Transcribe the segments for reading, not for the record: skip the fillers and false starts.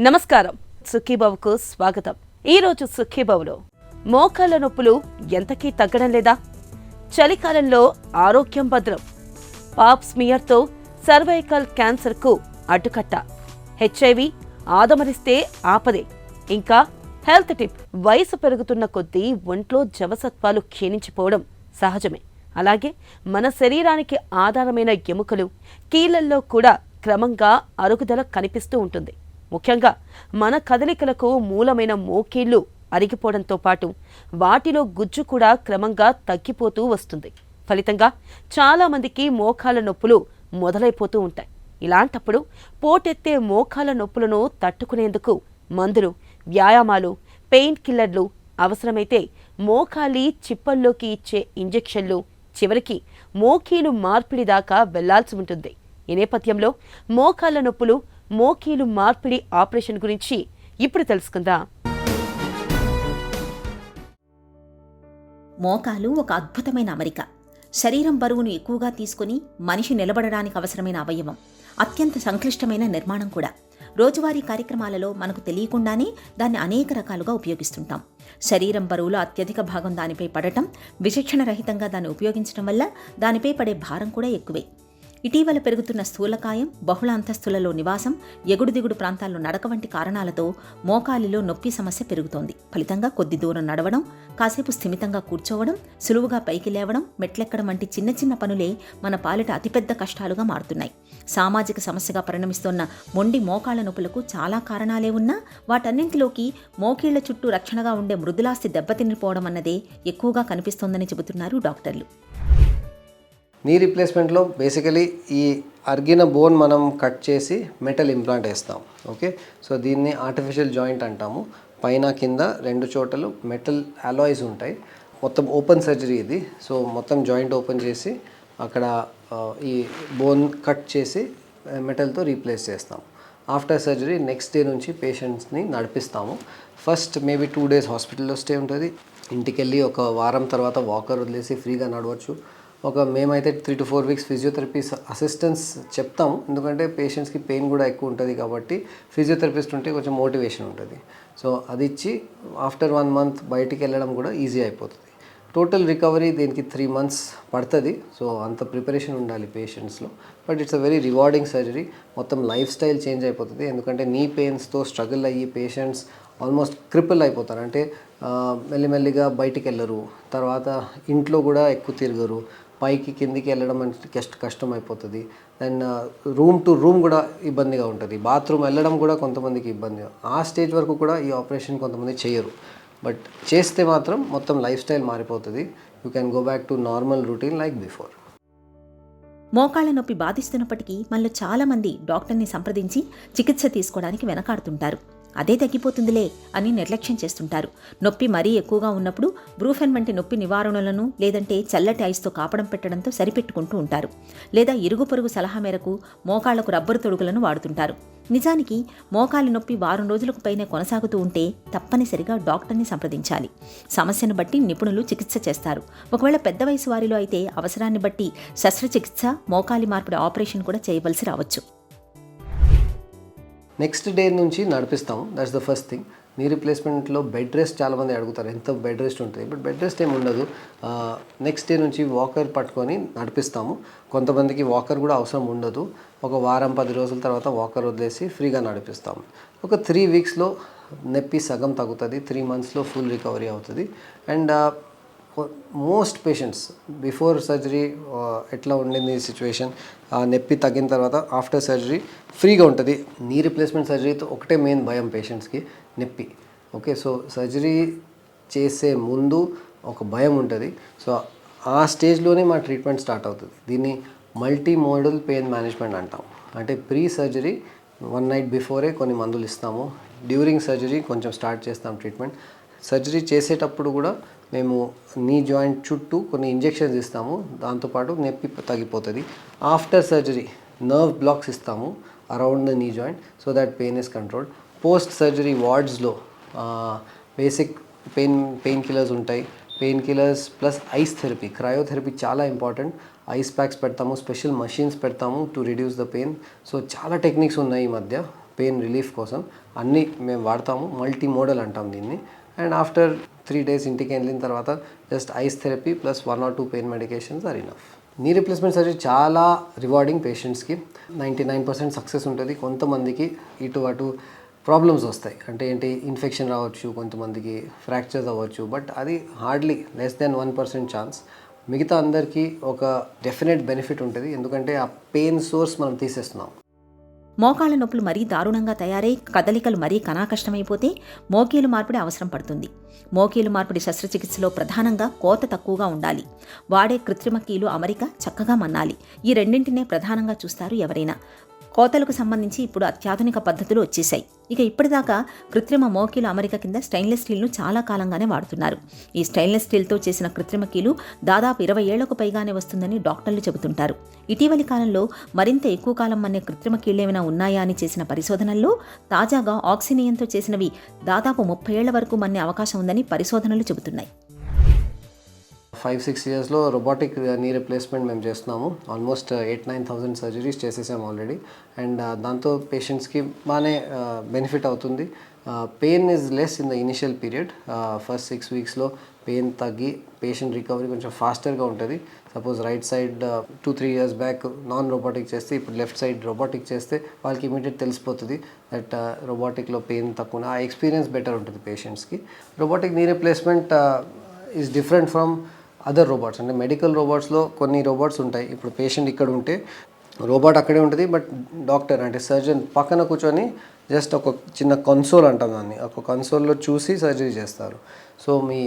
నమస్కారం, సుఖీబాబుకు స్వాగతం. ఈరోజు సుఖీబాబులో మోకాళ్ళ నొప్పులు ఎంతకీ తగ్గడం లేదా, చలికాలంలో ఆరోగ్యం భద్రం, పాప్ స్మియర్తో సర్వైకల్ క్యాన్సర్కు అడ్డుకట్ట, హెచ్ఐవి ఆదమరిస్తే ఆపదే, ఇంకా హెల్త్ టిప్. వయసు పెరుగుతున్న కొద్దీ ఒంట్లో జవసత్వాలు క్షీణించిపోవడం సహజమే. అలాగే మన శరీరానికి ఆధారమైన ఎముకలు, కీళ్లల్లో కూడా క్రమంగా అరుగుదల కనిపిస్తూ ఉంటుంది. ముఖ్యంగా మన కదలికలకు మూలమైన మోకీళ్లు అరిగిపోవడంతో పాటు వాటిలో గుజ్జు కూడా క్రమంగా తగ్గిపోతూ వస్తుంది. ఫలితంగా చాలామందికి మోకాళ్ళ నొప్పులు మొదలైపోతూ ఉంటాయి. ఇలాంటప్పుడు పోటెత్తే మోకాళ్ళ నొప్పులను తట్టుకునేందుకు మందులు, వ్యాయామాలు, పెయిన్ కిల్లర్లు, అవసరమైతే మోకాలి చిప్పల్లోకి ఇచ్చే ఇంజెక్షన్లు, చివరికి మోకీలు మార్పిడి దాకా వెళ్లాల్సి ఉంటుంది. ఈ నేపథ్యంలో మోకాళ్ళ నొప్పులు, మోకీలు మార్పిడి ఆపరేషన్ గురించి ఇప్పుడు తెలుసుకుందాం. మోకాలు ఒక అద్భుతమైన అమరిక. శరీరం బరువును ఎక్కువగా తీసుకుని మనిషి నిలబడడానికి అవసరమైన అవయవం. అత్యంత సంక్లిష్టమైన నిర్మాణం కూడా. రోజువారీ కార్యక్రమాలలో మనకు తెలియకుండానే దాన్ని అనేక రకాలుగా ఉపయోగిస్తుంటాం. శరీరం బరువులో అత్యధిక భాగం దానిపై పడటం, విచక్షణ రహితంగా దాన్ని ఉపయోగించడం వల్ల దానిపై పడే భారం కూడా ఎక్కువే. ఇటీవల పెరుగుతున్న స్థూలకాయం, బహుళ అంతస్తులలో నివాసం, ఎగుడు దిగుడు ప్రాంతాల్లో నడక వంటి కారణాలతో మోకాలిలో నొప్పి సమస్య పెరుగుతోంది. ఫలితంగా కొద్ది దూరం నడవడం, కాసేపు స్థిమితంగా కూర్చోవడం, సులువుగా పైకి లేవడం, మెట్లెక్కడం వంటి చిన్న చిన్న పనులే మన పాలిట అతిపెద్ద కష్టాలుగా మారుతున్నాయి. సామాజిక సమస్యగా పరిణమిస్తోన్న మొండి మోకాళ్ల నొప్పులకు చాలా కారణాలే ఉన్నా వాటన్నింటిలోకి మోకీళ్ల చుట్టూ రక్షణగా ఉండే మృదులాస్తి దెబ్బతినిపోవడం అన్నదే ఎక్కువగా కనిపిస్తోందని చెబుతున్నారు డాక్టర్లు. నీ రీప్లేస్మెంట్లో బేసికలీ ఈ అరిగిన బోన్ మనం కట్ చేసి మెటల్ ఇంప్లాంట్ వేస్తాం. ఓకే, సో దీన్ని ఆర్టిఫిషియల్ జాయింట్ అంటాము. పైన కింద రెండు చోటలు మెటల్ అలాయ్స్ ఉంటాయి. మొత్తం ఓపెన్ సర్జరీ ఇది. సో మొత్తం జాయింట్ ఓపెన్ చేసి అక్కడ ఈ బోన్ కట్ చేసి మెటల్తో రీప్లేస్ చేస్తాం. ఆఫ్టర్ సర్జరీ నెక్స్ట్ డే నుంచి పేషెంట్స్ని నడిపిస్తాము. ఫస్ట్ మేబీ 2 days హాస్పిటల్లో స్టే ఉంటుంది. ఇంటికి వెళ్ళి ఒక వారం తర్వాత వాకర్ వదిలేసి ఫ్రీగా నడవచ్చు. మేమైతే 3 to 4 weeks ఫిజియోథెరపీ అసిస్టెన్స్ చెప్తాము. ఎందుకంటే పేషెంట్స్కి పెయిన్ కూడా ఎక్కువ ఉంటుంది కాబట్టి ఫిజియోథెరపిస్ట్ ఉంటే కొంచెం మోటివేషన్ ఉంటుంది. సో అది ఇచ్చి ఆఫ్టర్ 1 month బయటికి వెళ్ళడం కూడా ఈజీ అయిపోతుంది. టోటల్ రికవరీ దీనికి 3 months పడుతుంది. సో అంత ప్రిపరేషన్ ఉండాలి పేషెంట్స్లో. But it's a very rewarding surgery. మొత్తం లైఫ్ స్టైల్ చేంజ్ అయిపోతుంది. ఎందుకంటే నీ పెయిన్స్తో స్ట్రగుల్ అయ్యి పేషెంట్స్ ఆల్మోస్ట్ క్రిపుల్ అయిపోతారు. అంటే మెల్లిమెల్లిగా బయటికి వెళ్ళరు, తర్వాత ఇంట్లో కూడా ఎక్కువ తిరగరు, పైకి కిందికి వెళ్ళడం అంటే కష్టం అయిపోతుంది. దెన్ రూమ్ టు రూమ్ కూడా ఇబ్బందిగా ఉంటుంది. బాత్రూమ్ వెళ్ళడం కూడా కొంతమందికి ఇబ్బంది. ఆ స్టేజ్ వరకు కూడా ఈ ఆపరేషన్ కొంతమంది చేయరు. బట్ చేస్తే మాత్రం మొత్తం లైఫ్ స్టైల్ మారిపోతుంది. You can go back to normal routine like before. మోకాళ్ల నొప్పి బాధిస్తున్నప్పటికీ మనలో చాలామంది డాక్టర్ని సంప్రదించి చికిత్స తీసుకోవడానికి వెనకాడుతుంటారు. అదే తగ్గిపోతుందిలే అని నిర్లక్ష్యం చేస్తుంటారు. నొప్పి మరీ ఎక్కువగా ఉన్నప్పుడు బ్రూఫెన్ వంటి నొప్పి నివారణలను లేదంటే చల్లటి ఐస్తో కాపడం పెట్టడంతో సరిపెట్టుకుంటూ ఉంటారు. లేదా ఇరుగు పొరుగు సలహా మేరకు మోకాళ్లకు రబ్బరు తొడుగులను వాడుతుంటారు. నిజానికి మోకాలి నొప్పి వారం రోజులకు పైనే కొనసాగుతూ ఉంటే తప్పనిసరిగా డాక్టర్ని సంప్రదించాలి. సమస్యను బట్టి నిపుణులు చికిత్స చేస్తారు. ఒకవేళ పెద్ద వయసు వారిలో అయితే అవసరాన్ని బట్టి శస్త్రచికిత్స, మోకాలి మార్పిడి ఆపరేషన్ కూడా చేయవలసి రావచ్చు. నెక్స్ట్ డే నుంచి నడిపిస్తాము. That's the first thing. Knee రీప్లేస్మెంట్లో బెడ్ రెస్ట్ చాలామంది అడుగుతారు, ఎంత బెడ్ రెస్ట్ ఉంటుంది. బట్ బెడ్ రెస్ట్ ఏమి ఉండదు. నెక్స్ట్ డే నుంచి వాకర్ పట్టుకొని నడిపిస్తాము. కొంతమందికి వాకర్ కూడా అవసరం ఉండదు. ఒక వారం 10 రోజుల తర్వాత వాకర్ వదిలేసి ఫ్రీగా నడిపిస్తాము. ఒక 3 weeksలో నొప్పి సగం తగ్గుతుంది. 3 monthsలో ఫుల్ రికవరీ అవుతుంది. And most patients before surgery ఎట్లా ఉండింది సిచ్యువేషన్, నొప్పి తగ్గిన తర్వాత ఆఫ్టర్ సర్జరీ ఫ్రీగా ఉంటుంది. నీ రీప్లేస్మెంట్ సర్జరీతో ఒకటే మెయిన్ భయం పేషెంట్స్కి, నొప్పి. ఓకే, సో సర్జరీ చేసే ముందు ఒక భయం ఉంటుంది. సో ఆ స్టేజ్లోనే మా ట్రీట్మెంట్ స్టార్ట్ అవుతుంది. దీన్ని మల్టీ మోడల్ పెయిన్ మేనేజ్మెంట్ అంటాం. అంటే ప్రీ సర్జరీ 1 night బిఫోరే కొన్ని మందులు ఇస్తాము. డ్యూరింగ్ సర్జరీ కొంచెం స్టార్ట్ చేస్తాం ట్రీట్మెంట్. సర్జరీ చేసేటప్పుడు కూడా మేము నీ జాయింట్ చుట్టూ కొన్ని ఇంజెక్షన్స్ ఇస్తాము. దాంతోపాటు నొప్పి తగ్గిపోతుంది. ఆఫ్టర్ సర్జరీ నర్వ్ బ్లాక్స్ ఇస్తాము around the knee joint so that pain is controlled. Post surgery వార్డ్స్లో బేసిక్ పెయిన్ కిల్లర్స్ ఉంటాయి. Pain killers plus ice therapy, cryotherapy చాలా ఇంపార్టెంట్. ఐస్ ప్యాక్స్ పెడతాము, స్పెషల్ మషిన్స్ పెడతాము to reduce the pain. So చాలా techniques ఉన్నాయి ఈ మధ్య. Pain relief కోసం అన్నీ మేము వాడతాము. మల్టీ మోడల్ అంటాం దీన్ని. అండ్ ఆఫ్టర్ 3 days ఇంటికి వెళ్ళిన తర్వాత just ice therapy plus 1 or 2 pain medications are enough. Knee replacement surgery చాలా రివార్డింగ్. పేషెంట్స్కి 99% సక్సెస్ ఉంటుంది. కొంతమందికి ఇటు అటు ప్రాబ్లమ్స్ వస్తాయి. అంటే ఏంటి, ఇన్ఫెక్షన్ రావచ్చు, కొంతమందికి ఫ్రాక్చర్స్ అవ్వచ్చు, బట్ అది హార్డ్లీ లెస్ దెన్ 1% ఛాన్స్. మిగతా అందరికీ ఒక డెఫినెట్ బెనిఫిట్ ఉంటుంది, ఎందుకంటే ఆ పెయిన్ సోర్స్ మనం తీసేస్తున్నాం. మోకాళ్ళ నొప్పులు మరీ దారుణంగా తయారై కదలికలు మరీ కష్టమైపోతే మోకీలు మార్పిడి అవసరం పడుతుంది. మోకీలు మార్పిడి శస్త్రచికిత్సలో ప్రధానంగా కోత తక్కువగా ఉండాలి. వాడే కృత్రిమ కీలు అమరిక చక్కగా మన్నాలి. ఈ రెండింటినే ప్రధానంగా చూస్తారు ఎవరైనా. కోతలకు సంబంధించి ఇప్పుడు అత్యాధునిక పద్ధతులు వచ్చేశాయి. ఇక ఇప్పటిదాకా కృత్రిమ మోకీలు అమరిక కింద స్టెయిన్లెస్ స్టీల్ను చాలా కాలంగానే వాడుతున్నారు. ఈ స్టెయిన్లెస్ స్టీల్తో చేసిన కృత్రిమ కీలు దాదాపు 20 ఏళ్లకు పైగానే వస్తుందని డాక్టర్లు చెబుతుంటారు. ఇటీవలి కాలంలో మరింత ఎక్కువ కాలం మన్నే కృత్రిమ కీళ్లేమైనా ఉన్నాయా అని చేసిన పరిశోధనల్లో తాజాగా ఆక్సినియంతో చేసినవి దాదాపు 30 ఏళ్ల వరకు మన్నే అవకాశం ఉందని పరిశోధనలు చెబుతున్నాయి. 5-6 yearsలో రోబోటిక్ నీ రిప్లేస్మెంట్ మేము చేస్తున్నాము. ఆల్మోస్ట్ 8,000-9,000 సర్జరీస్ చేసేసాము ఆల్రెడీ. అండ్ దాంతో పేషెంట్స్కి బాగానే బెనిఫిట్ అవుతుంది. Pain is less in the initial period. First 6 weeksలో పెయిన్ తగ్గి పేషెంట్ రికవరీ కొంచెం ఫాస్టర్గా ఉంటుంది. Suppose right side 2-3 years back non robotic చేస్తే ఇప్పుడు లెఫ్ట్ సైడ్ రోబోటిక్ చేస్తే వాళ్ళకి ఇమీడియట్ తెలిసిపోతుంది దట్ రోబోటిక్లో పెయిన్ తక్కువ. ఆ ఎక్స్పీరియన్స్ బెటర్ ఉంటుంది పేషెంట్స్కి. Robotic knee replacement is different from other robots. అంటే మెడికల్ రోబోట్స్లో కొన్ని రోబోట్స్ ఉంటాయి. ఇప్పుడు పేషెంట్ ఇక్కడ ఉంటే రోబోట్ అక్కడే ఉంటుంది, బట్ డాక్టర్ అంటే సర్జన్ పక్కన కూర్చొని జస్ట్ ఒక చిన్న కన్సోల్ అంటాం దాన్ని, ఒక కన్సోల్లో చూసి సర్జరీ చేస్తారు. సో మీ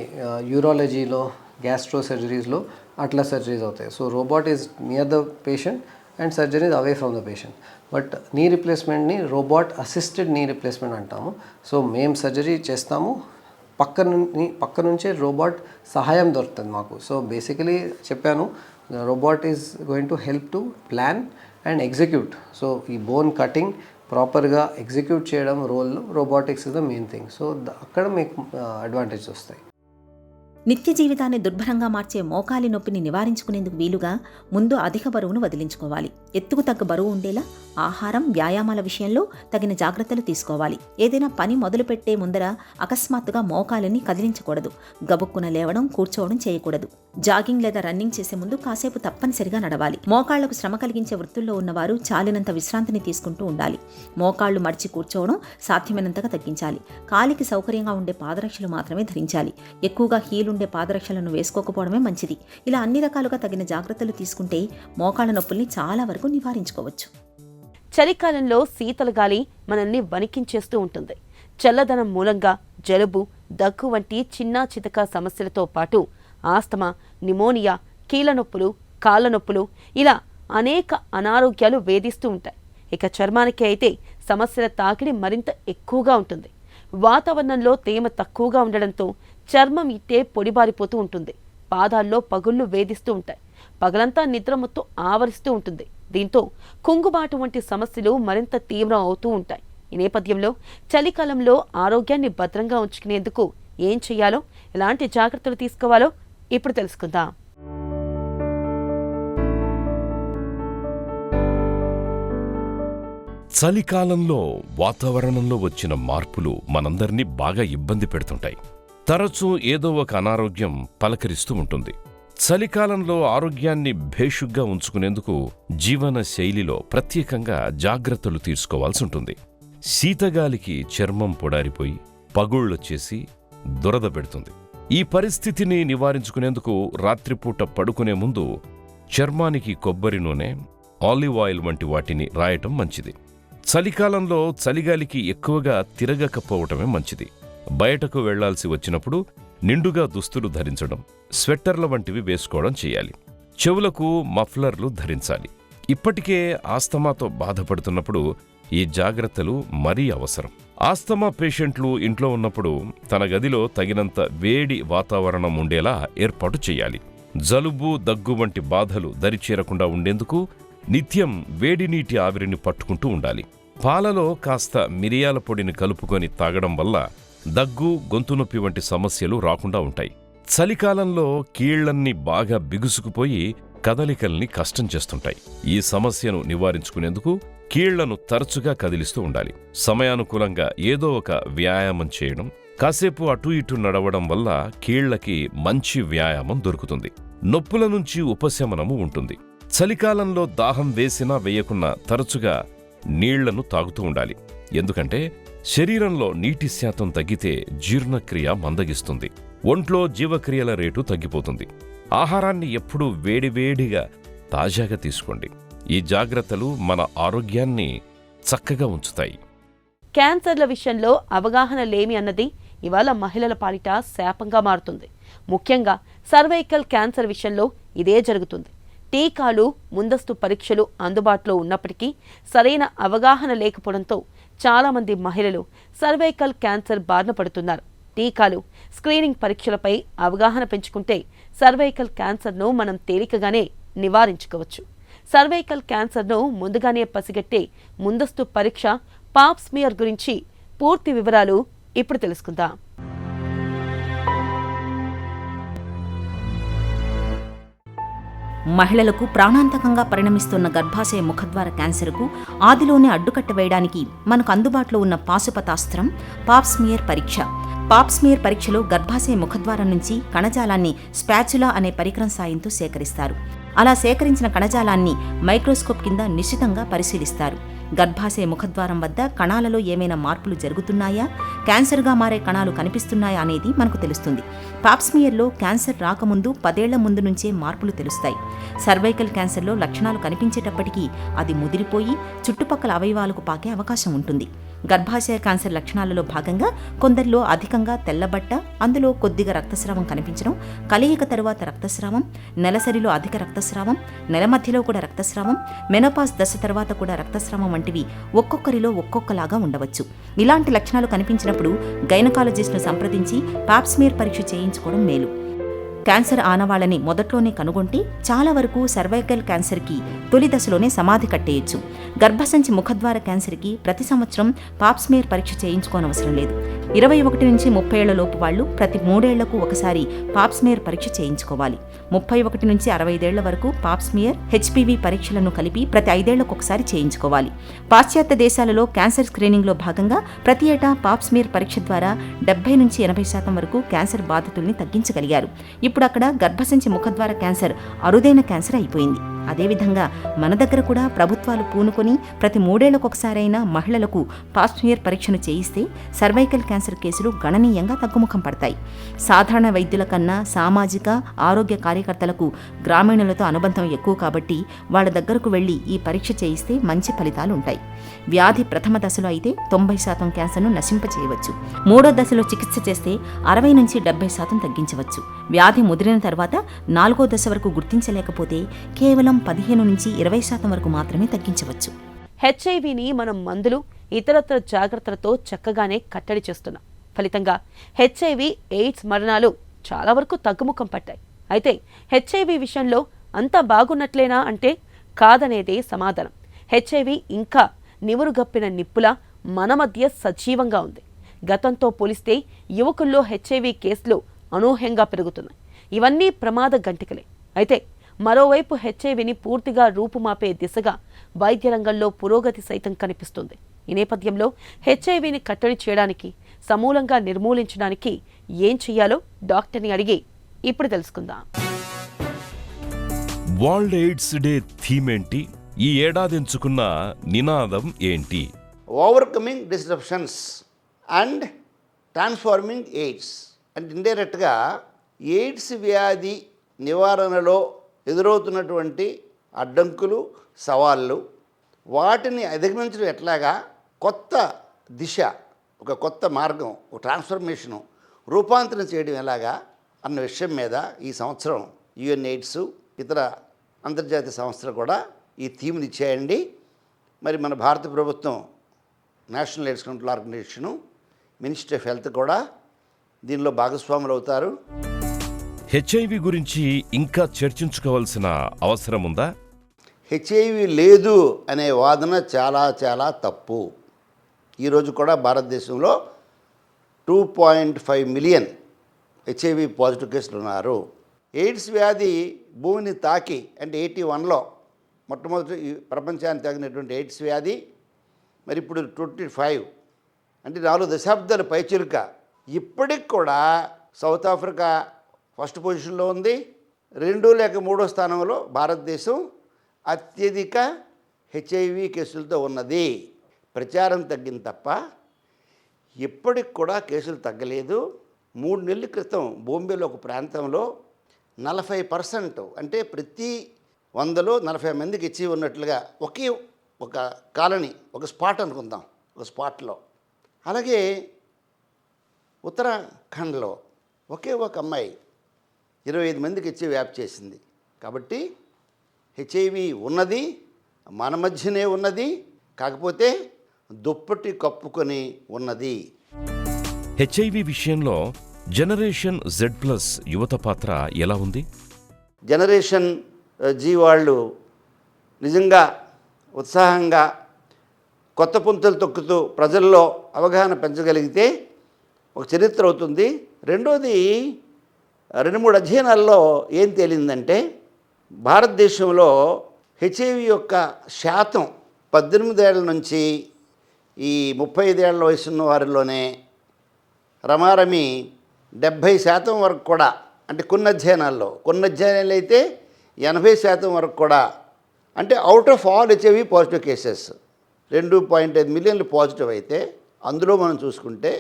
యూరాలజీలో, గ్యాస్ట్రో సర్జరీస్లో అట్లా సర్జరీస్ అవుతాయి. So robot is near the patient and surgery is away from the patient. But నీ రిప్లేస్మెంట్ని రోబోట్ అసిస్టెడ్ నీ రిప్లేస్మెంట్ అంటాము. సో మేము సర్జరీ చేస్తాము, పక్క నుంచే రోబోట్ సహాయం దొరుకుతుంది మాకు. సో బేసికలీ చెప్పాను, robot is going to help to plan and execute. So ఈ బోన్ కటింగ్ ప్రాపర్గా ఎగ్జిక్యూట్ చేయడం రోల్లో robotics is the main thing. So అక్కడ మీకు అడ్వాంటేజ్ వస్తాయి. నిత్య జీవితాన్ని దుర్భరంగా మార్చే మోకాలి నొప్పిని నివారించుకునేందుకు వీలుగా ముందు అధిక బరువును వదిలించుకోవాలి. ఎత్తుకు తగ్గ బరువు ఉండేలా ఆహారం, వ్యాయామాల విషయంలో తగిన జాగ్రత్తలు తీసుకోవాలి. ఏదైనా పని మొదలుపెట్టే ముందర అకస్మాత్తుగా మోకాలిని కదిలించకూడదు. గబుక్కున లేవడం, కూర్చోవడం చేయకూడదు. జాగింగ్ లేదా రన్నింగ్ చేసే ముందు కాసేపు తప్పనిసరిగా నడవాలి. మోకాళ్లకు శ్రమ కలిగించే వృత్తుల్లో ఉన్నవారు చాలినంత విశ్రాంతిని తీసుకుంటూ ఉండాలి. మోకాళ్లు మడిచి కూర్చోవడం సాధ్యమైనంతగా తగ్గించాలి. కాలికి సౌకర్యంగా ఉండే పాదరక్షలు మాత్రమే ధరించాలి. ఎక్కువగా హీలుండే పాదరక్షలను వేసుకోకపోవడమే మంచిది. ఇలా అన్ని రకాలుగా తగిన జాగ్రత్తలు తీసుకుంటే మోకాళ్ల నొప్పుల్ని చాలా వరకు నివారించుకోవచ్చు. చలికాలంలో శీతల గాలి మనల్ని వణికించేస్తూ ఉంటుంది. చల్లదనం మూలంగా జలుబు, దగ్గు వంటి చిన్నా చితక సమస్యలతో పాటు ఆస్తమా, నిమోనియా, కీళ్ళ నొప్పులు, కాళ్ళ నొప్పులు ఇలా అనేక అనారోగ్యాలు వేధిస్తూ ఉంటాయి. ఇక చర్మానికి అయితే సమస్యల తాకిడి మరింత ఎక్కువగా ఉంటుంది. వాతావరణంలో తేమ తక్కువగా ఉండడంతో చర్మం ఇట్టే పొడిబారిపోతూ ఉంటుంది. పాదాల్లో పగుళ్లు వేధిస్తూ ఉంటాయి. పగలంతా నిద్రమత్తు ఆవరిస్తూ ఉంటుంది. దీంతో కుంగుబాటు వంటి సమస్యలు మరింత తీవ్రం అవుతూ ఉంటాయి. ఈ నేపథ్యంలో చలికాలంలో ఆరోగ్యాన్ని భద్రంగా ఉంచుకునేందుకు ఏం చేయాలో, ఎలాంటి జాగ్రత్తలు తీసుకోవాలో ఇప్పుడు తెలుసుకుందాం. చలికాలంలో వాతావరణంలో వచ్చిన మార్పులు మనందరినీ బాగా ఇబ్బంది పెడుతుంటాయి. తరచూ ఏదో ఒక అనారోగ్యం పలకరిస్తూ ఉంటుంది. చలికాలంలో ఆరోగ్యాన్ని భేషుగ్గా ఉంచుకునేందుకు జీవన శైలిలో ప్రత్యేకంగా జాగ్రత్తలు తీసుకోవాల్సి ఉంటుంది. శీతగాలికి చర్మం పొడారిపోయి పగుళ్ళొచ్చేసి దురద పెడుతుంది. ఈ పరిస్థితిని నివారించుకునేందుకు రాత్రిపూట పడుకునే ముందు చర్మానికి కొబ్బరి నూనె, ఆలివ్ ఆయిల్ వంటి వాటిని రాయటం మంచిది. చలికాలంలో చలిగాలికి ఎక్కువగా తిరగకపోవటమే మంచిది. బయటకు వెళ్లాల్సి వచ్చినప్పుడు నిండుగా దుస్తులు ధరించడం, స్వెట్టర్ల వంటివి వేసుకోవడం చేయాలి. చెవులకు మఫ్లర్లు ధరించాలి. ఇప్పటికే ఆస్తమాతో బాధపడుతున్నప్పుడు ఈ జాగ్రత్తలు మరీ అవసరం. ఆస్తమా పేషెంట్లు ఇంట్లో ఉన్నప్పుడు తన గదిలో తగినంత వేడి వాతావరణం ఉండేలా ఏర్పాటు చేయాలి. జలుబు, దగ్గు వంటి బాధలు దరిచేరకుండా ఉండేందుకు నిత్యం వేడి నీటి ఆవిరిని పట్టుకుంటూ ఉండాలి. పాలలో కాస్త మిరియాల పొడిని కలుపుకొని తాగడం వల్ల దగ్గు, గొంతు నొప్పి వంటి సమస్యలు రాకుండా ఉంటాయి. చలికాలంలో కీళ్లన్నీ బాగా బిగుసుకుపోయి కదలికల్ని కష్టం చేస్తుంటాయి. ఈ సమస్యను నివారించుకునేందుకు కీళ్లను తరచుగా కదిలిస్తూ ఉండాలి. సమయానుకూలంగా ఏదో ఒక వ్యాయామం చేయడం, కాసేపు అటూ ఇటూ నడవడం వల్ల కీళ్లకి మంచి వ్యాయామం దొరుకుతుంది. నొప్పుల నుంచి ఉపశమనము ఉంటుంది. చలికాలంలో దాహం వేసినా వేయకున్నా తరచుగా నీళ్లను తాగుతూ ఉండాలి. ఎందుకంటే శరీరంలో నీటి శాతం తగ్గితే జీర్ణక్రియ మందగిస్తుంది, ఒంట్లో జీవక్రియల రేటు తగ్గిపోతుంది. ఆహారాన్ని ఎప్పుడూ వేడివేడిగా తాజాగా తీసుకోండి. ఈ జాగ్రత్తలు మన ఆరోగ్యాన్ని చక్కగా ఉంచుతాయి. క్యాన్సర్ల విషయంలో అవగాహన లేమి అన్నది ఇవాళ మహిళల పాలిట శాపంగా మారుతుంది. ముఖ్యంగా సర్వైకల్ క్యాన్సర్ విషయంలో ఇదే జరుగుతుంది. టీకాలు, ముందస్తు పరీక్షలు అందుబాటులో ఉన్నప్పటికీ సరైన అవగాహన లేకపోవడంతో చాలామంది మహిళలు సర్వైకల్ క్యాన్సర్ బారిన పడుతున్నారు. టీకాలు, స్క్రీనింగ్ పరీక్షలపై అవగాహన పెంచుకుంటే సర్వైకల్ క్యాన్సర్ను మనం తేలికగానే నివారించుకోవచ్చు. సర్వైకల్ క్యాన్సర్ను ముందుగానే పసిగట్టే ముందస్తు పరీక్ష పాప్ స్మియర్ గురించి పూర్తి వివరాలు ఇప్పుడు తెలుసుకుందాం. మహిళలకు ప్రాణాంతకంగా పరిణమిస్తున్న గర్భాశయ ముఖద్వార క్యాన్సర్కు ఆదిలోనే అడ్డుకట్ట వేయడానికి మనకు అందుబాటులో ఉన్న పాశుపతాస్త్రం పాప్స్మియర్ పరీక్ష. పాప్స్మియర్ పరీక్షలో గర్భాశయ ముఖద్వారం నుంచి కణజాలాన్ని స్పాచులా అనే పరికరం సాయంతో సేకరిస్తారు. అలా సేకరించిన కణజాలాన్ని మైక్రోస్కోప్ కింద నిశితంగా పరిశీలిస్తారు. గర్భాశయ ముఖద్వారం వద్ద కణాలలో ఏమైనా మార్పులు జరుగుతున్నాయా, క్యాన్సర్గా మారే కణాలు కనిపిస్తున్నాయా అనేది మనకు తెలుస్తుంది. పాప్స్మియర్లో క్యాన్సర్ రాకముందు 10 ఏళ్ల ముందు నుంచే మార్పులు తెలుస్తాయి. సర్వైకల్ క్యాన్సర్లో లక్షణాలు కనిపించేటప్పటికీ అది ముదిరిపోయి చుట్టుపక్కల అవయవాలకు పాకే అవకాశం ఉంటుంది. గర్భాశయ క్యాన్సర్ లక్షణాలలో భాగంగా కొందరిలో అధికంగా తెల్లబట్ట, అందులో కొద్దిగా రక్తస్రావం కనిపించడం, కలయిక తరువాత రక్తస్రావం, నెలసరిలో అధిక రక్తస్రావం, నెల మధ్యలో కూడా రక్తస్రావం, మెనోపాజ్ దశ తర్వాత కూడా రక్తస్రావం వంటివి ఒక్కొక్కరిలో ఒక్కొక్కలాగా ఉండవచ్చు. ఇలాంటి లక్షణాలు కనిపించినప్పుడు గైనకాలజిస్ట్ను సంప్రదించి పాప్స్మియర్ పరీక్ష చేయించుకోవడం మేలు. క్యాన్సర్ ఆనవాళ్లని మొదట్లోనే కనుగొంటే చాలా వరకు సర్వైకల్ క్యాన్సర్కి తొలి దశలోనే సమాధి కట్టేయచ్చు. గర్భసంచి ముఖద్వార క్యాన్సర్కి ప్రతి సంవత్సరం పాప్స్మియర్ పరీక్ష చేయించుకోనవసరం లేదు. 21 నుంచి 30 ఏళ్ల లోపు వాళ్ళు ప్రతి 3 ఏళ్లకు ఒకసారి పాప్స్మియర్ పరీక్ష చేయించుకోవాలి. 31 నుంచి 65 ఏళ్ల వరకు పాప్స్మియర్, హెచ్పివి పరీక్షలను కలిపి ప్రతి 5 ఏళ్లకు ఒకసారి చేయించుకోవాలి. పాశ్చాత్య దేశాలలో క్యాన్సర్ స్క్రీనింగ్లో భాగంగా ప్రతి ఏటా పాప్స్మియర్ పరీక్ష ద్వారా 70 నుంచి 80% వరకు క్యాన్సర్ బాధితుల్ని తగ్గించగలిగారు. ఇప్పుడు అక్కడ గర్భసంచి ముఖద్వార క్యాన్సర్ అరుదైన క్యాన్సర్ అయిపోయింది. అదేవిధంగా మన దగ్గర కూడా ప్రభుత్వాలు పూనుకొని ప్రతి 3 ఏళ్లకు ఒకసారైనా మహిళలకు పాప్స్మియర్ పరీక్షను చేయిస్తే సర్వైకల్ క్యాన్సర్ కేసులు గణనీయంగా తగ్గుముఖం పడతాయి. సాధారణ వైద్యుల కన్నా సామాజిక ఆరోగ్య కార్యకర్తలకు గ్రామీణులతో అనుబంధం ఎక్కువ కాబట్టి వాళ్ళ దగ్గరకు వెళ్లి ఈ పరీక్ష చేయిస్తే మంచి ఫలితాలు ఉంటాయి. వ్యాధి ప్రథమ దశలో అయితే 90% క్యాన్సర్ను నశింపచేయవచ్చు. 3వ దశలో చికిత్స చేస్తే 60 నుంచి 70% తగ్గించవచ్చు. వ్యాధి ముదిరిన తర్వాత 4వ దశ వరకు గుర్తించలేకపోతే కేవలం 15 నుంచి 20% వరకు మాత్రమే తగ్గించవచ్చు. హెచ్ఐవిని మనం మందులు, ఇతరత్ర జాగ్రత్తలతో చక్కగానే కట్టడి చేస్తున్నాం. ఫలితంగా హెచ్ఐవి ఎయిడ్స్ మరణాలు చాలా వరకు తగ్గుముఖం పట్టాయి. అయితే హెచ్ఐవి విషయంలో అంతా బాగున్నట్లేనా అంటే కాదనేదే సమాధానం. హెచ్ఐవి ఇంకా నివురుగప్పిన నిప్పులా మన మధ్య సజీవంగా ఉంది. గతంతో పోలిస్తే యువకుల్లో హెచ్ఐవి కేసులు అనూహ్యంగా పెరుగుతున్నాయి. ఇవన్నీ ప్రమాద గంటికలే. అయితే మరోవైపు హెచ్ఐవిని పూర్తిగా రూపుమాపే దిశగా వైద్య రంగంలో పురోగతి సైతం కనిపిస్తుంది. ఈ నేపథ్యంలో హెచ్ఐవిని కట్టడి చేయడానికి, సమూలంగా నిర్మూలించడానికి ఏం చెయ్యాలో డాక్టర్ని అడిగి ఇప్పుడు తెలుసుకుందాం. వరల్డ్ ఎయిడ్స్ డే థీమ్ ఏంటి? ఈ ఏడాది ఎంచుకున్న నినాదం ఏంటి? Overcoming disruptions and transforming AIDS. అంటే ఇండైరెక్ట్గా ఎయిడ్స్ వ్యాధి నివారణలో ఎదురవుతున్నటువంటి అడ్డంకులు, సవాళ్ళు, వాటిని అధిగమించడం ఎట్లాగా, కొత్త దిశ, ఒక కొత్త మార్గం, ఒక ట్రాన్స్ఫర్మేషను రూపాంతరం చేయడం ఎలాగా అన్న విషయం మీద ఈ సంవత్సరం యుఎన్ ఎయిడ్స్, ఇతర అంతర్జాతీయ సంస్థలు కూడా ఈ థీమ్ని ఇచ్చాయండి. మరి మన భారత ప్రభుత్వం, national AIDS control organisation, ministry of health కూడా దీనిలో భాగస్వాములు అవుతారు. హెచ్ఐవి గురించి ఇంకా చర్చించుకోవాల్సిన అవసరం ఉందా? హెచ్ఐవి లేదు అనే వాదన చాలా చాలా తప్పు. ఈరోజు కూడా భారతదేశంలో 2.5 మిలియన్ హెచ్ఐవి పాజిటివ్ కేసులు ఉన్నారు. ఎయిడ్స్ వ్యాధి భూమిని తాకి, అంటే 81లో మొట్టమొదటి ఈ ప్రపంచాన్ని తగినటువంటి ఎయిడ్స్ వ్యాధి. మరి ఇప్పుడు 25 అంటే 4 దశాబ్దాల పైచిలుక. ఇప్పటికి కూడా సౌత్ ఆఫ్రికా ఫస్ట్ పొజిషన్లో ఉంది. 2 లేక 3వ స్థానంలో భారతదేశం అత్యధిక హెచ్ఐవి కేసులతో ఉన్నది. ప్రచారం తగ్గింది తప్ప ఇప్పటికి కూడా కేసులు తగ్గలేదు. 3 నెలల క్రితం బాంబేలో ఒక ప్రాంతంలో 40% అంటే ప్రతి 100లో 40 మందికి ఇచ్చి ఉన్నట్లుగా ఒకే ఒక కాలనీ, ఒక స్పాట్ అనుకుందాం, ఒక స్పాట్లో. అలాగే ఉత్తరాఖండ్లో ఒకే ఒక అమ్మాయి 25 మందికి ఇచ్చి వ్యాప్తి చేసింది. కాబట్టి హెచ్ఐవి ఉన్నది, మన మధ్యనే ఉన్నది, కాకపోతే దుప్పటి కప్పుకొని ఉన్నది. హెచ్ఐవి విషయంలో జనరేషన్ Z+ యువత పాత్ర ఎలా ఉంది? జనరేషన్ జీ వాళ్ళు నిజంగా ఉత్సాహంగా కొత్త పుంతలు తొక్కుతూ ప్రజల్లో అవగాహన పెంచగలిగితే ఒక చరిత్ర అవుతుంది. రెండోది 2-3 అధ్యయనాల్లో ఏం తేలిందంటే భారతదేశంలో హెచ్ఐవి యొక్క శాతం 18 ఏళ్ల నుంచి ఈ 35 ఏళ్ల వయసున్న వారిలోనే రమారమి 70% వరకు కూడా, అంటే కొన్ని అధ్యయనాలు అయితే 80% వరకు కూడా, అంటే out of all HIV positive cases 2.5 మిలియన్లు పాజిటివ్ అయితే అందులో మనం చూసుకుంటే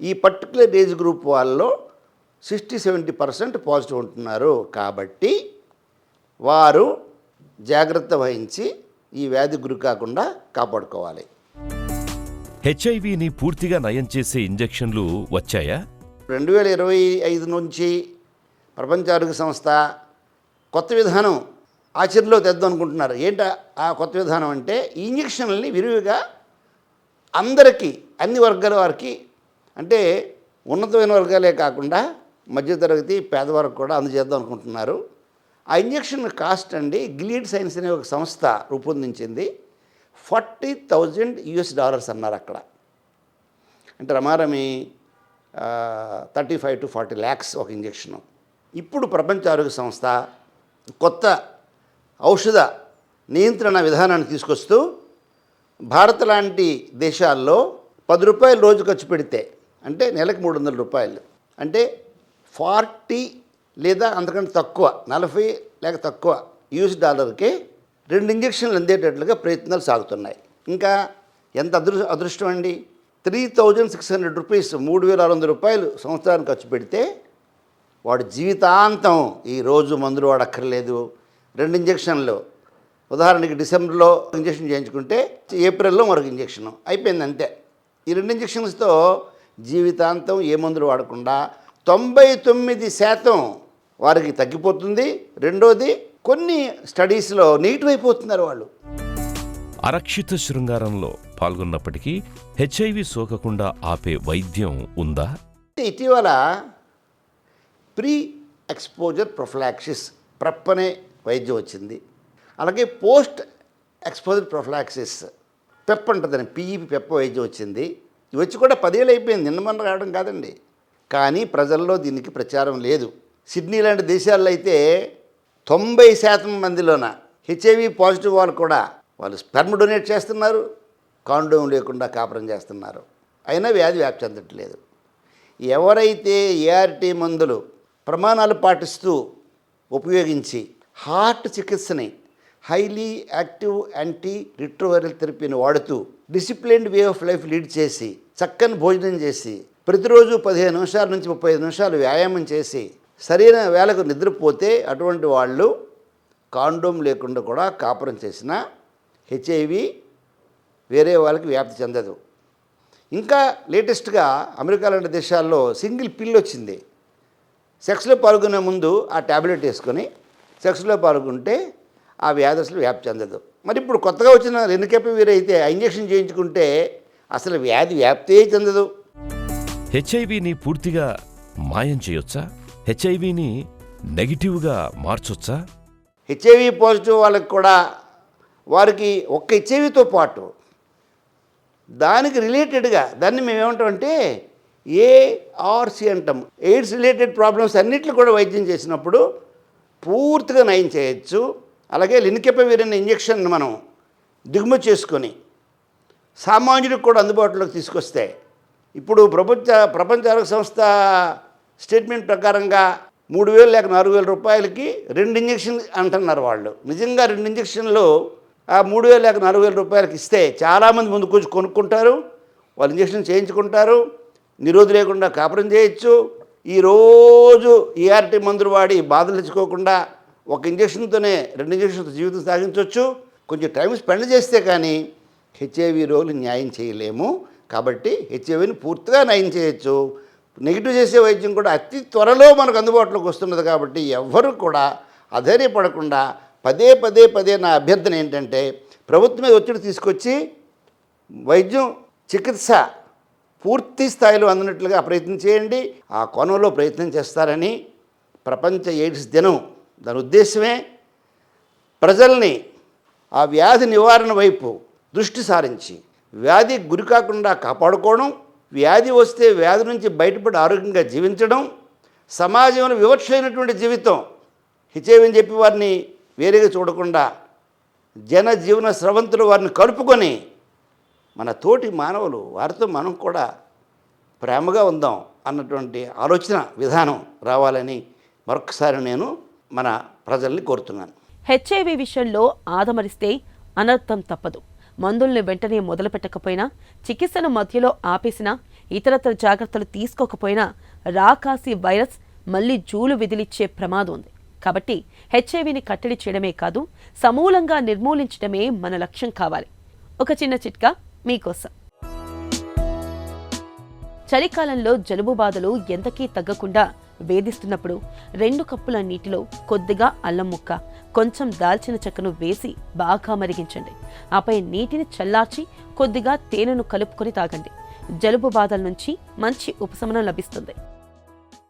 ఈ పర్టికులర్ ఏజ్ గ్రూప్ వాళ్ళలో 60-70% పాజిటివ్ ఉంటున్నారు. కాబట్టి వారు జాగ్రత్త వహించి ఈ వ్యాధి గురి కాకుండా కాపాడుకోవాలి. హెచ్ఐవిని పూర్తిగా నయం చేసే ఇంజెక్షన్లు వచ్చాయా? 2025 నుంచి ప్రపంచ ఆరోగ్య సంస్థ కొత్త విధానం ఆచరణలో తెద్దాం అనుకుంటున్నారు. ఏంటి ఆ కొత్త విధానం అంటే ఈ ఇంజెక్షన్లని విరివిగా అందరికీ, అన్ని వర్గాల వారికి, అంటే ఉన్నతమైన వర్గాలే కాకుండా మధ్యతరగతి పేదవారికి కూడా అందజేద్దాం అనుకుంటున్నారు. ఆ ఇంజెక్షన్ కాస్ట్ అండి, గిలీడ్ సైన్స్ అనే ఒక సంస్థ రూపొందించింది. $40,000 అన్నారు అక్కడ. అంటే రమారమి 35 to 40 lakhs ఒక ఇంజెక్షను. ఇప్పుడు ప్రపంచ ఆరోగ్య సంస్థ కొత్త ఔషధ నియంత్రణ విధానాన్ని తీసుకొస్తూ భారత్ లాంటి దేశాల్లో ₹10 రోజు ఖర్చు పెడితే, అంటే నెలకు $300, అంటే 40 లేదా అంతకంటే తక్కువ, 40 లేక తక్కువ $కి 2 ఇంజెక్షన్లు అందేటట్లుగా ప్రయత్నాలు సాగుతున్నాయి. ఇంకా ఎంత అదృష్టం అండి, ₹3,600 ₹3,600 సంవత్సరానికి ఖర్చు పెడితే వాడు జీవితాంతం ఈ రోజు మందులు వాడక్కర్లేదు. 2 ఇంజెక్షన్లు, ఉదాహరణకి డిసెంబర్లో ఇంజెక్షన్ చేయించుకుంటే ఏప్రిల్లో మరొక ఇంజెక్షన్ అయిపోయింది, అంతే. ఈ 2 ఇంజెక్షన్స్తో జీవితాంతం ఏ మందులు వాడకుండా 99% వారికి తగ్గిపోతుంది. రెండోది, కొన్ని స్టడీస్లో నెగిటివ్ అయిపోతున్నారు వాళ్ళు. అరక్షిత శృంగారంలో పాల్గొన్నప్పటికీ హెచ్ఐవి సోకకుండా ఆపే వైద్యం ఉందా? ఇటీవల ప్రీ ఎక్స్పోజర్ ప్రొఫిలాక్సిస్ ప్రెప్ అనే వైద్యం వచ్చింది. అలాగే పోస్ట్ ఎక్స్పోజర్ ప్రొఫిలాక్సిస్ పెప్ అంటుందని పీఈపీ పెప్ వైద్యం వచ్చింది. ఇవి వచ్చి కూడా 10 ఏళ్ళు అయిపోయింది, నిన్న మొన్న రావడం కాదండి. కానీ ప్రజల్లో దీనికి ప్రచారం లేదు. సిడ్నీ లాంటి దేశాల్లో అయితే 90% మందిలోన హెచ్ఐవి పాజిటివ్ వాళ్ళు కూడా వాళ్ళు స్పెర్మ్ డొనేట్ చేస్తున్నారు, కాండోమ్ లేకుండా కాపురం చేస్తున్నారు, అయినా వ్యాధి వ్యాప్తి చెందట్లేదు. ఎవరైతే ఏఆర్టీ మందులు ప్రమాణాలు పాటిస్తూ ఉపయోగించి హార్ట్ చికిత్సని, హైలీ యాక్టివ్ యాంటీ రిట్రోవైరల్ థెరపీని వాడుతూ disciplined way of life lead చేసి, చక్కని భోజనం చేసి, ప్రతిరోజు 15 నిమిషాల నుంచి 35 నిమిషాలు వ్యాయామం చేసి సరైన వేళకు నిద్రపోతే అటువంటి వాళ్ళు కాండోమ్ లేకుండా కూడా కాపురం చేసిన హెచ్ఐవి వేరే వాళ్ళకి వ్యాప్తి చెందదు. ఇంకా లేటెస్ట్గా అమెరికా లాంటి దేశాల్లో సింగిల్ పిల్ వచ్చింది. సెక్స్లో పాల్గొనే ముందు ఆ ట్యాబ్లెట్ వేసుకొని సెక్స్లో పాల్గొంటే ఆ వ్యాధి అసలు వ్యాప్తి చెందదు. మరి ఇప్పుడు కొత్తగా వచ్చిన రెన్కెపివిర్ అయితే ఆ ఇంజెక్షన్ చేయించుకుంటే అసలు వ్యాధి వ్యాప్తే చెందదు. హెచ్ఐవిని పూర్తిగా మాయం చేయొచ్చా? హెచ్ఐవిని నెగిటివ్గా మార్చొచ్చా? హెచ్ఐవి పాజిటివ్ వాళ్ళకి కూడా వారికి ఒక్క హెచ్ఐవితో పాటు దానికి రిలేటెడ్గా దాన్ని మేము ఏమంటామంటే ఏఆర్సి అంటాం, ఎయిడ్స్ రిలేటెడ్ ప్రాబ్లమ్స్ అన్నిట్లు కూడా వైద్యం చేసినప్పుడు పూర్తిగా నయం చేయొచ్చు. అలాగే లిన్కెపవిర్ అనే ఇంజెక్షన్ మనం దిగుమతి చేసుకొని సామాన్యుడికి కూడా అందుబాటులోకి తీసుకొస్తే ఇప్పుడు ప్రపంచ ఆరోగ్య సంస్థ స్టేట్మెంట్ ప్రకారంగా 3,000 లేక 4,000 రూపాయలకి 2 ఇంజక్షన్లు అంటున్నారు వాళ్ళు. నిజంగా 2 ఇంజక్షన్లు ఆ 3,000 లేక 4,000 రూపాయలకి ఇస్తే చాలామంది ముందుకు వచ్చి కొనుక్కుంటారు, వాళ్ళు ఇంజక్షన్ చేయించుకుంటారు, నిరోధి లేకుండా కాపురం చేయొచ్చు. ఈరోజు ఈఆర్టీ మందులు వాడి బాధలు తెచ్చుకోకుండా ఒక ఇంజక్షన్తోనే 2 ఇంజక్షన్తో జీవితం సాగించవచ్చు. కొంచెం టైం స్పెండ్ చేస్తే కానీ హెచ్ఐవి రోగులు న్యాయం చేయలేము. కాబట్టి హెచ్ఐవిని పూర్తిగా నయం చేయొచ్చు. నెగిటివ్ చేసే వైద్యం కూడా అతి త్వరలో మనకు అందుబాటులోకి వస్తున్నది. కాబట్టి ఎవ్వరూ కూడా అధైర్యపడకుండా పదే నా అభ్యర్థన ఏంటంటే ప్రభుత్వం మీద ఒత్తిడి తీసుకొచ్చి వైద్యం చికిత్స పూర్తి స్థాయిలో అందినట్లుగా ప్రయత్నం చేయండి. ఆ కోణంలో ప్రయత్నం చేస్తారని ప్రపంచ ఎయిడ్స్ దినం దాని ఉద్దేశమే ప్రజల్ని ఆ వ్యాధి నివారణ వైపు దృష్టి సారించి వ్యాధి గురి కాకుండా కాపాడుకోవడం, వ్యాధి వస్తే వ్యాధి నుంచి బయటపడి ఆరోగ్యంగా జీవించడం, సమాజంలో వివక్షైనటువంటి జీవితం హెచ్ఐవి అని చెప్పి వారిని వేరేగా చూడకుండా జనజీవన స్రవంతులు వారిని కలుపుకొని మన తోటి మానవులు వారితో మనం కూడా ప్రేమగా ఉందాం అన్నటువంటి ఆలోచన విధానం రావాలని మరొకసారి నేను మన ప్రజల్ని కోరుతున్నాను. హెచ్ఐవి విషయంలో ఆదమరిస్తే అనర్థం తప్పదు. మందుల్ని వెంటనే మొదలుపెట్టకపోయినా, చికిత్సను మధ్యలో ఆపేసినా, ఇతరత్ర జాగ్రత్తలు తీసుకోకపోయినా రాకాసి వైరస్ మళ్లీ జూలు విదిలిచ్చే ప్రమాదం ఉంది. కాబట్టి హెచ్ఐవిని కట్టడి చేయడమే కాదు, సమూలంగా నిర్మూలించడమే మన లక్ష్యం కావాలి. ఒక చిన్న చిట్కా మీకోసం. చలికాలంలో జలుబు బాధలు ఎంతకీ తగ్గకుండా వేధిస్తున్నప్పుడు 2 కప్పుల నీటిలో కొద్దిగా అల్లం ముక్క, కొంచెం దాల్చిన చెక్కను వేసి బాగా మరిగించండి. ఆపై నీటిని చల్లార్చి కొద్దిగా తేనెను కలుపుకొని తాగండి. జలుబు బాధల నుంచి మంచి ఉపశమనం లభిస్తుంది.